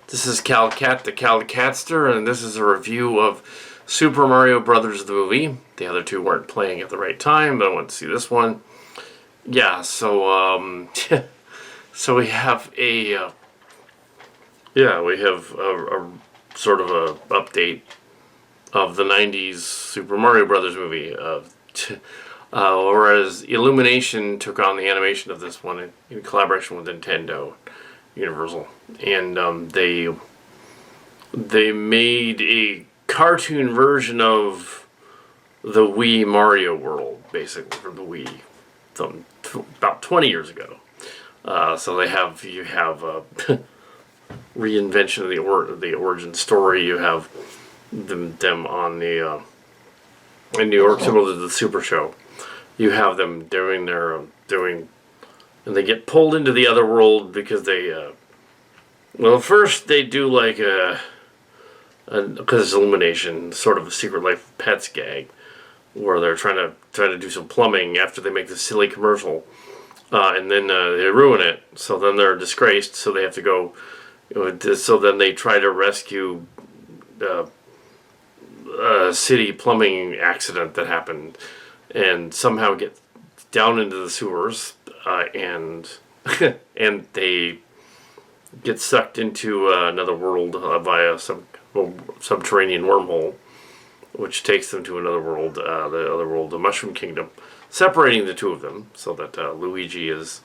This is Kal Kat, the Kal Katster, and this is a review of Super Mario Brothers the movie. The other two weren't playing at the right time, but I went to see this one. Yeah, so so we have a sort of a update of the '90s Super Mario Brothers movie. Whereas Illumination took on the animation of this one in collaboration with Nintendo, Universal, and they made a cartoon version of the Wii Mario World, basically, for the Wii, about 20 years ago. So you have a reinvention of the origin story. You have them on the in New York, similar to the Super Show. You have them doing and they get pulled into the other world because they, first they do like because it's Illumination, sort of a Secret Life of Pets gag, where they're trying to do some plumbing after they make this silly commercial, and then they ruin it. So then they're disgraced. So they have to go. So then they try to rescue a city plumbing accident that happened, and somehow get down into the sewers, and and they get sucked into another world via some subterranean wormhole, which takes them to another world, the other world, the Mushroom Kingdom, separating the two of them so that Luigi's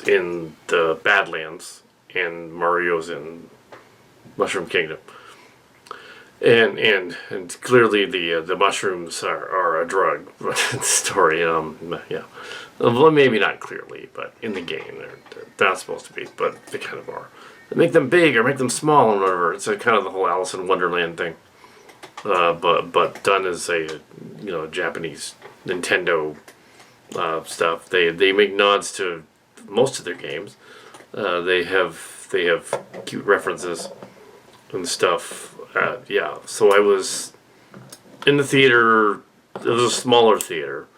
in the Badlands and Mario's in Mushroom Kingdom. And clearly the mushrooms are a drug. The story, yeah. Well, maybe not clearly, but in the game they're not supposed to be, but they kind of are. They make them big or make them small or whatever. It's kind of the whole Alice in Wonderland thing, but done as a Japanese Nintendo stuff. They make nods to most of their games. They have cute references and stuff. Yeah, so I was in the theater. It was a smaller theater,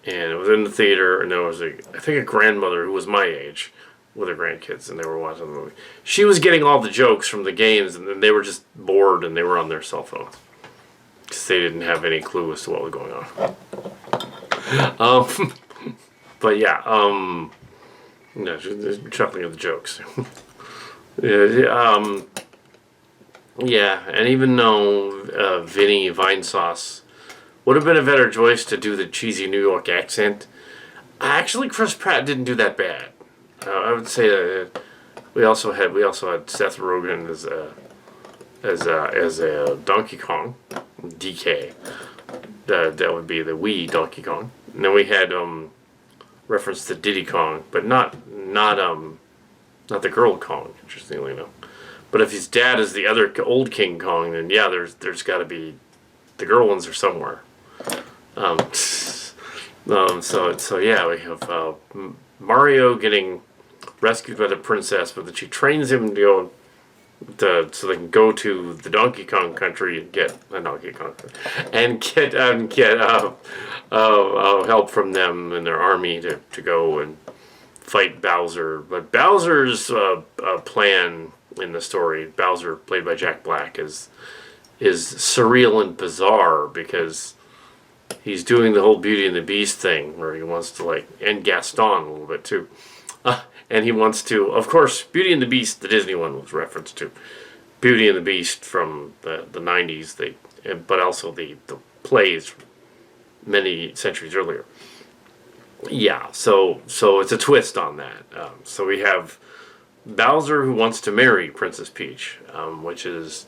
and it was in the theater, and there was I think a grandmother who was my age with her grandkids, and they were watching the movie. She was getting all the jokes from the games, and then they were just bored, and they were on their cell phones because they didn't have any clue as to what was going on. But yeah, just chuckling at the jokes. Yeah, and even though Vinny Vinesauce would have been a better choice to do the cheesy New York accent, actually Chris Pratt didn't do that bad. I would say we also had Seth Rogen as a Donkey Kong, DK. That would be the Wii Donkey Kong. And then we had reference to Diddy Kong, but not the girl Kong, interestingly enough. But if his dad is the other old King Kong, then yeah, there's got to be the girl ones are somewhere. So yeah, we have Mario getting rescued by the princess, but then she trains him to go so they can go to the Donkey Kong country and get help from them and their army to go and fight Bowser. But Bowser's plan in the story, Bowser, played by Jack Black, is surreal and bizarre because he's doing the whole Beauty and the Beast thing where he wants to and Gaston a little bit too, and he wants to, of course, Beauty and the Beast, the Disney one, was referenced to Beauty and the Beast from the '90s, but also the plays many centuries earlier. Yeah, so it's a twist on that. So we have Bowser who wants to marry Princess Peach, which is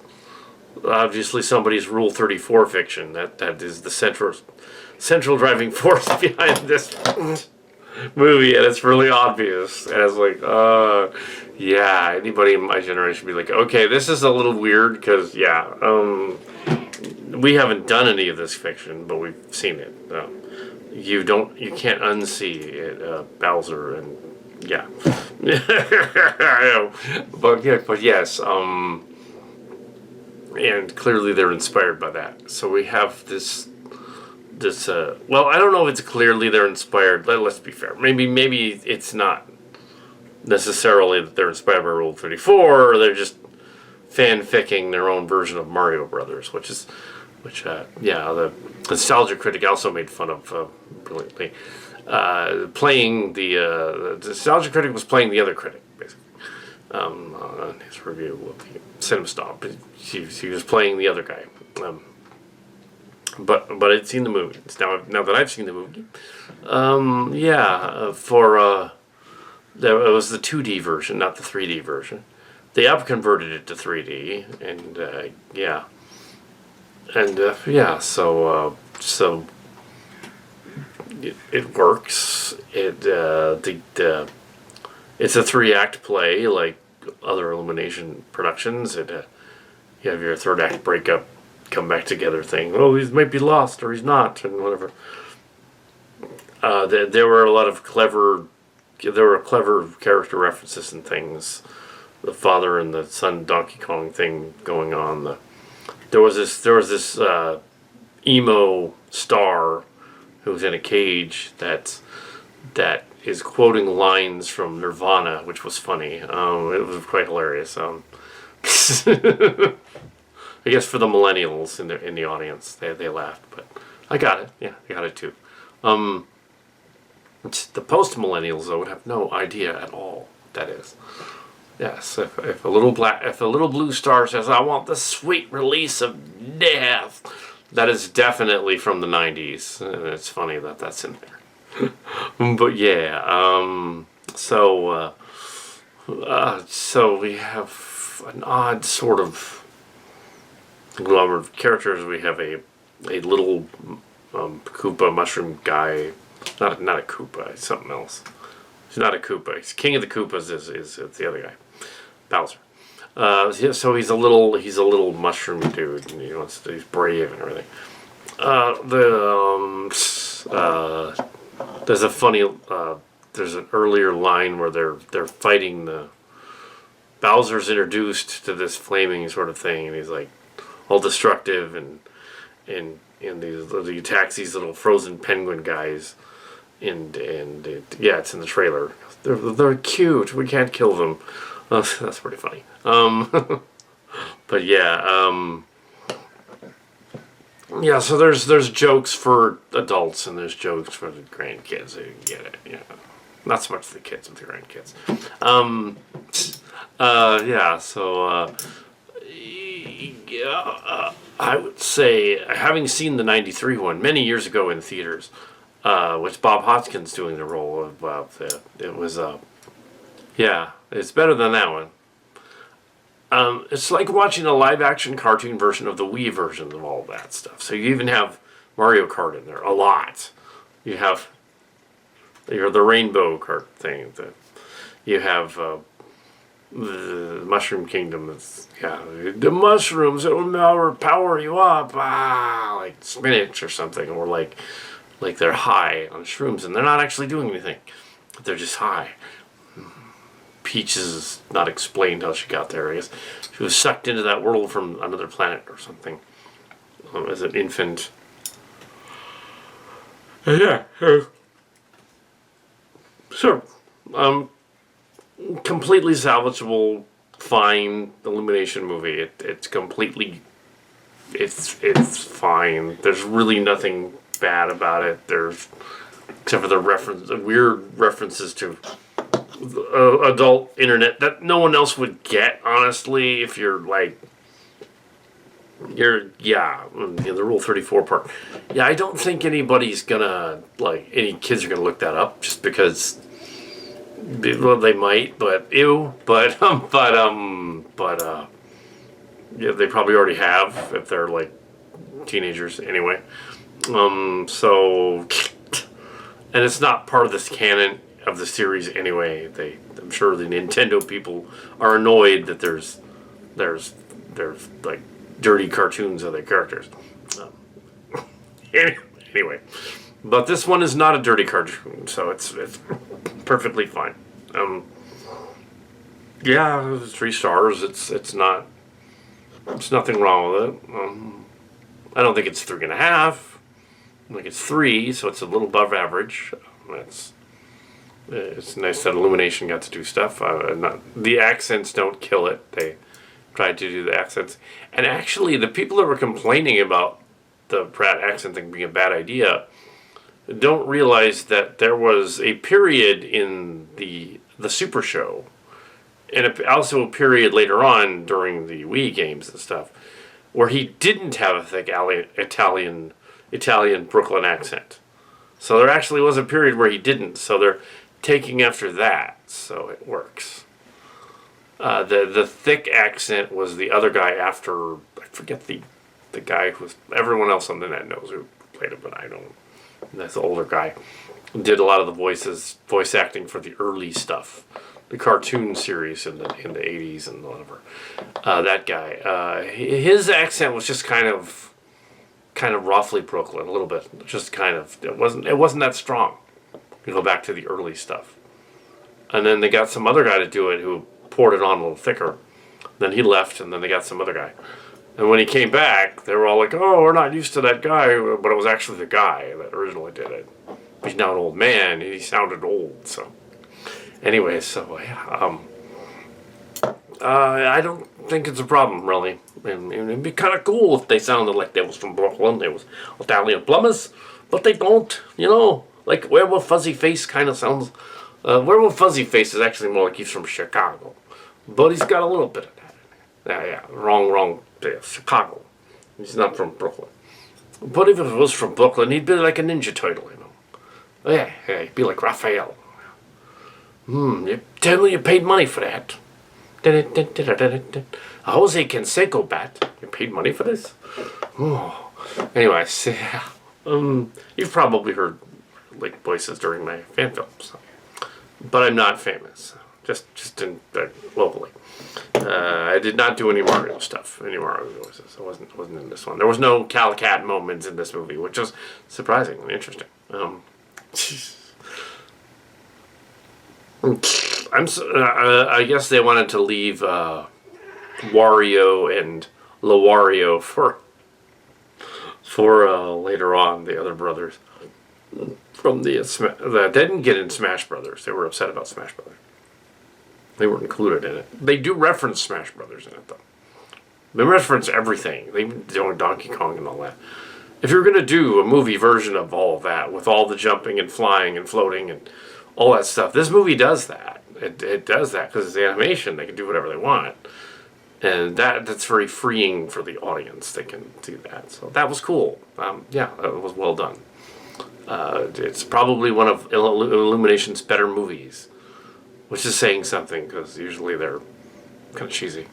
obviously somebody's Rule 34 fiction. That is the central driving force behind this movie, and it's really obvious. And it's yeah, anybody in my generation would be like, okay, this is a little weird because we haven't done any of this fiction, but we've seen it. You can't unsee it, Bowser, and yeah. but yes, and clearly they're inspired by that. So we have this well, I don't know if it's clearly they're inspired. Let's be fair. Maybe it's not necessarily that they're inspired by Rule 34, or they're just fanficking their own version of Mario Brothers, the Nostalgia Critic also made fun of brilliantly. Playing the Nostalgia Critic was playing the other critic, basically. On his review of the Cinema Stomp, he was playing the other guy. But I'd seen the movie. Now that I've seen the movie, it was the 2D version, not the 3D version. They up-converted it to 3D, and so it works. It's a 3-act play like other Illumination productions. You have your third act breakup, come back together thing. Oh, he might be lost or he's not, and whatever. There were a lot of clever character references and things. The father and the son Donkey Kong thing going on. There was this emo star who's in a cage that is quoting lines from Nirvana, which was funny. It was quite hilarious. I guess for the millennials in the audience, they laughed, but I got it. Yeah, I got it too. The post-millennials though would have no idea at all what that is. Yes, if a little blue star says, "I want the sweet release of death," that is definitely from the '90s. And it's funny that that's in there. But yeah, so we have an odd sort of number of characters. We have a little Koopa mushroom guy. Not a Koopa. It's something else. He's not a Koopa. He's King of the Koopas. Is the other guy, Bowser. So he's a little mushroom dude. And he's brave and everything. There's a funny. There's an earlier line where they're fighting the. Bowser's introduced to this flaming sort of thing, and he's like all destructive, and he attacks these little frozen penguin guys, it's in the trailer. They're cute. We can't kill them. That's pretty funny. But yeah. Yeah, so there's jokes for adults and there's jokes for the grandkids. You get it, not so much the kids with the grandkids. I would say, having seen the '93 one many years ago in theaters, with Bob Hoskins doing the role of it was it's better than that one. It's like watching a live-action cartoon version of the Wii version of all that stuff. So you even have Mario Kart in there, a lot. You have the Rainbow Kart thing. You have the Mushroom Kingdom. The mushrooms that will power you up, like spinach or something, or like they're high on shrooms and they're not actually doing anything. They're just high. Peach is not explained how she got there. I guess she was sucked into that world from another planet or something as an infant. Completely salvageable, fine Illumination movie. It's completely, it's fine. There's really nothing bad about it. Except for the weird references to adult internet that no one else would get, honestly, if you're the Rule 34 part. Yeah, I don't think anybody's gonna, any kids are gonna look that up just because, well, they might, but ew, they probably already have if they're teenagers anyway. And it's not part of this canon of the series anyway. I'm sure the Nintendo people are annoyed that there's dirty cartoons of their characters. Anyway, but this one is not a dirty cartoon, so it's perfectly fine. 3 stars. It's nothing wrong with it. I don't think it's 3.5. I think it's 3, so it's a little above average. It's nice that Illumination got to do stuff. The accents don't kill it. They tried to do the accents. And actually, the people that were complaining about the Pratt accent thing being a bad idea don't realize that there was a period in the Super Show, and also a period later on during the Wii games and stuff, where he didn't have a thick Italian Brooklyn accent. So there actually was a period where he didn't. So they're taking after that, so it works. The thick accent was the other guy after, I forget the guy who was, everyone else on the net knows who played him, but I don't. That's the older guy. Did a lot of the voice acting for the early stuff, the cartoon series in the 80s and whatever. That guy, his accent was just kind of roughly Brooklyn, a little bit, just kind of. It wasn't that strong. You go back to the early stuff, and then they got some other guy to do it who poured it on a little thicker. Then he left, and then they got some other guy. And when he came back, they were all like, "Oh, we're not used to that guy," but it was actually the guy that originally did it. He's now an old man. He sounded old, so. Anyway, so yeah, I don't think it's a problem, really. And it'd be kind of cool if they sounded like they was from Brooklyn. They was Italian plumbers, but they don't, Like Werewolf Fuzzy Face kind of sounds. Werewolf Fuzzy Face is actually more like he's from Chicago, but he's got a little bit of that. Yeah, wrong. Yeah, Chicago. He's not from Brooklyn. But if it was from Brooklyn, he'd be like a Ninja Turtle, Yeah, he'd be like Raphael. You tell me you paid money for that. Jose Canseco bat. You paid money for this? Oh. Anyway, yeah. You've probably heard like voices during my fan films, but I'm not famous. Just in locally. I did not do any Mario stuff, any Mario voices. I wasn't in this one. There was no Kal Kat moments in this movie, which was surprising and interesting. I guess they wanted to leave Wario and Luario for later on, the other brothers from that didn't get in Smash Brothers. They were upset about Smash Brothers. They weren't included in it. They do reference Smash Brothers in it, though. They reference everything. They do Donkey Kong and all that. If you're going to do a movie version of all of that, with all the jumping and flying and floating and all that stuff, this movie does that. It does that because it's animation. They can do whatever they want. And that's very freeing for the audience. They can do that. So that was cool. Yeah, that was well done. It's probably one of Illumination's better movies, which is saying something because usually they're kind of cheesy.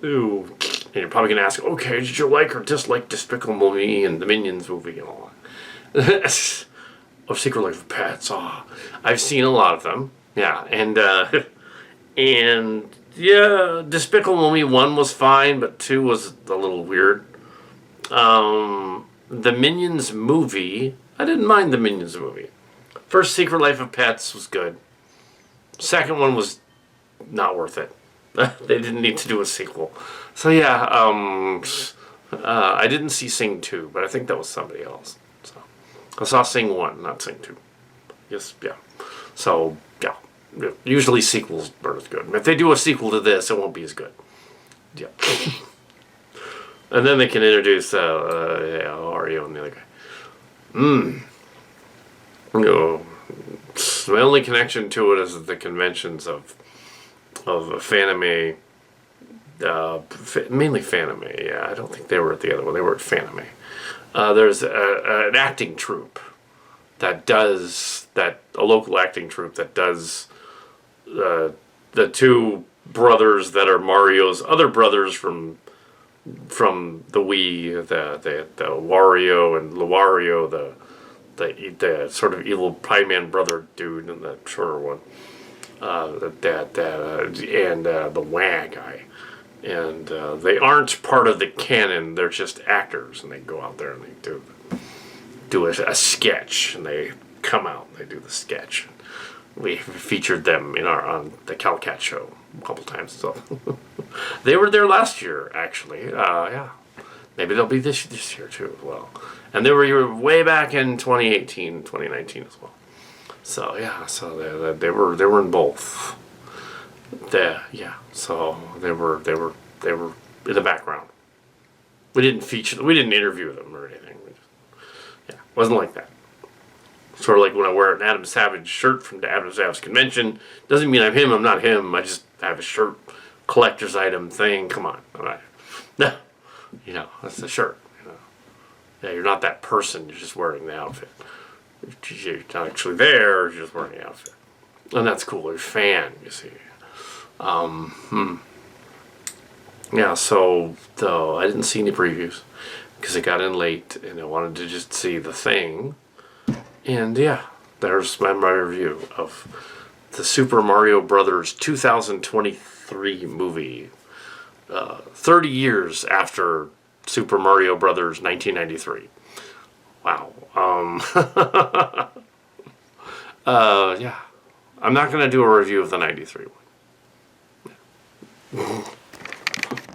Ooh. And you're probably going to ask, okay, did you like or dislike Despicable Me and the Minions movie and all that? Or Secret Life of Pets. Oh, I've seen a lot of them. Yeah, and yeah, Despicable Me 1 was fine, but 2 was a little weird. The Minions movie, I didn't mind the Minions movie. First Secret Life of Pets was good. Second one was not worth it. They didn't need to do a sequel. So yeah, I didn't see Sing 2, but I think that was somebody else. So I saw Sing 1, not Sing 2. Yes, yeah. So yeah, usually sequels aren't as good. If they do a sequel to this, it won't be as good. Yeah. And then they can introduce Mario and the other guy. My only connection to it is the conventions of Fanime, mainly Fanime. Yeah, I don't think they were at the other one. They were at Fanime. There's an acting troupe that does a local acting troupe that does the two brothers that are Mario's other brothers from the Wii, the Wario and Luario, the sort of evil Pie Man brother dude and the shorter one, and the Wah guy, and they aren't part of the canon. They're just actors, and they go out there and they do a sketch, and they come out and they do the sketch. We featured them on the Kal Kat show a couple times, so they were there last year, actually. Yeah, maybe they'll be this year too as well. And they were here way back in 2018, 2019 as well. So yeah, so they were in both. Yeah, so they were in the background. We didn't feature them. We didn't interview them or anything. Yeah, wasn't like that. Sort of like when I wear an Adam Savage shirt from the Adam Savage convention. Doesn't mean I'm him. I'm not him. I just have a shirt, collector's item thing. Come on, all right. No, that's the shirt. Yeah, you're not that person. You're just wearing the outfit. You're not actually there. You're just wearing the outfit, and that's cool. You're a fan. You see. Yeah, so though I didn't see any previews because I got in late and I wanted to just see the thing. And yeah, there's my review of the Super Mario Brothers 2023 movie. 30 years after Super Mario Brothers 1993. Wow. Yeah. I'm not going to do a review of the 93 one.